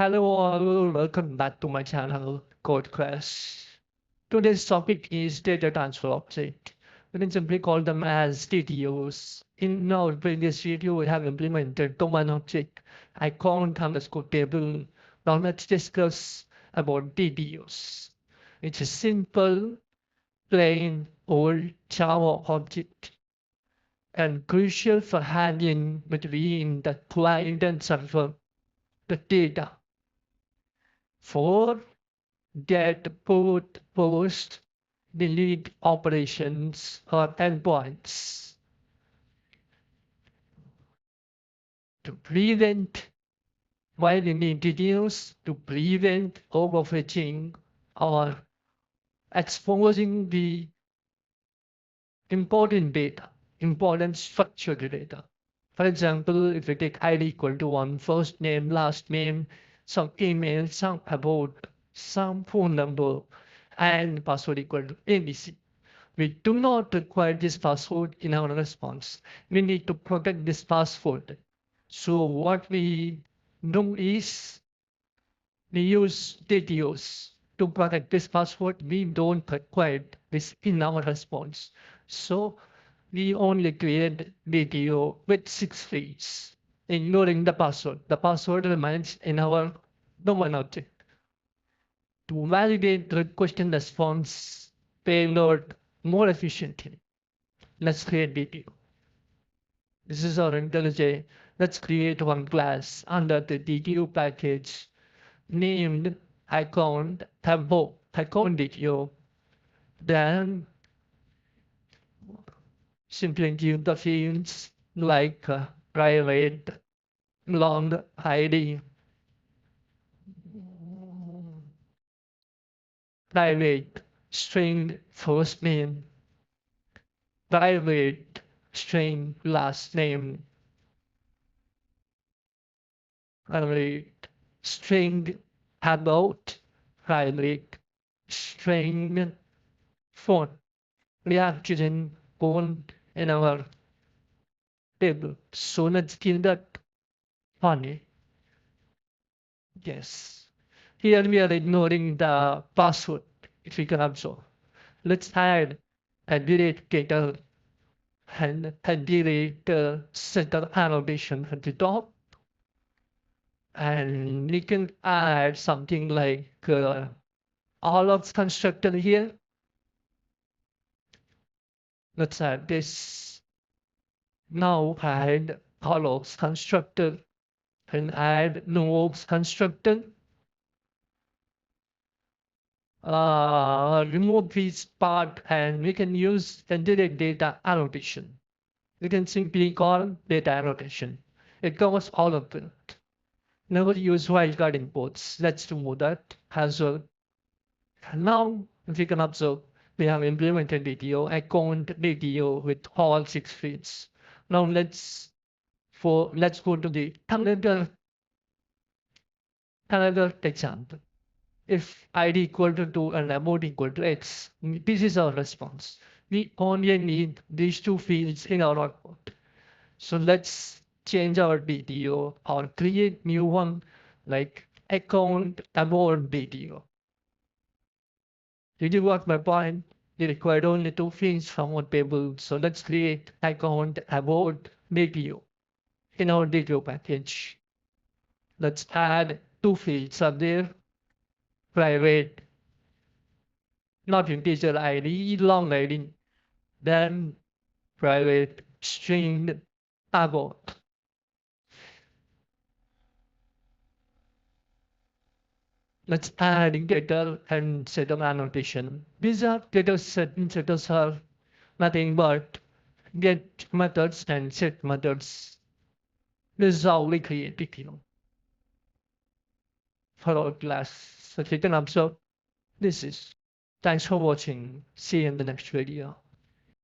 Hello all, welcome back to my channel, Code Crash. Today's topic is data transfer object. We can simply call them as DTOs. In our previous video, we have implemented domain object, icon underscore table. Now let's discuss about DTOs. It's a simple, plain, old Java object and crucial for handling between the client and server the data. For get, put, post, delete operations or endpoints to prevent while in introduce to prevent overfetching or exposing the important data, important structured data. For example, if we take ID equal to 1, first name, last name, some email, some about, some phone number, and password equal to ABC. We do not require this password in our response. We need to protect this password. So what we do is we use DTOs to protect this password. We don't require this in our response. So we only create DTO with 6 fields, ignoring the password. The password remains in our domain object. To validate request and response payload more efficiently, let's create DTO. This is our IntelliJ. Let's create one class under the DTO package named account tempo account DTO. Then simply give the fields like private, long ID, private string first name, private string last name, private string about, private string phone. We have chosen phone in our table. So let's give that funny. Yes. Here we are ignoring the password, if we can observe. Let's add a delete getter and a delete center annotation at the top. And we can add something like all of constructor here. Let's add this. Now add all of constructor and add no constructor. Remove this part and we can use the direct data annotation. We can simply call data annotation. It covers all of it. Never use wildcard imports. Let's remove that as well. Now, if you can observe, we have implemented DTO, account DTO with all 6 fields. Now let's go to the another example. If ID equal to 2 and about equal to X, this is our response. We only need these 2 fields in our output. So let's change our DTO or create new one like account about DTO. Did you got my point? We required only 2 fields from our table. So let's create account about DTO in our DTO package. Let's add 2 fields up there. Private, not integer ID, long ID, then private string about. Let's add getter and setter annotation. These are getters, set, and setters are nothing but get methods and set methods. This is how we create it, for our class. So you can observe this is. Thanks for watching. See you in the next video.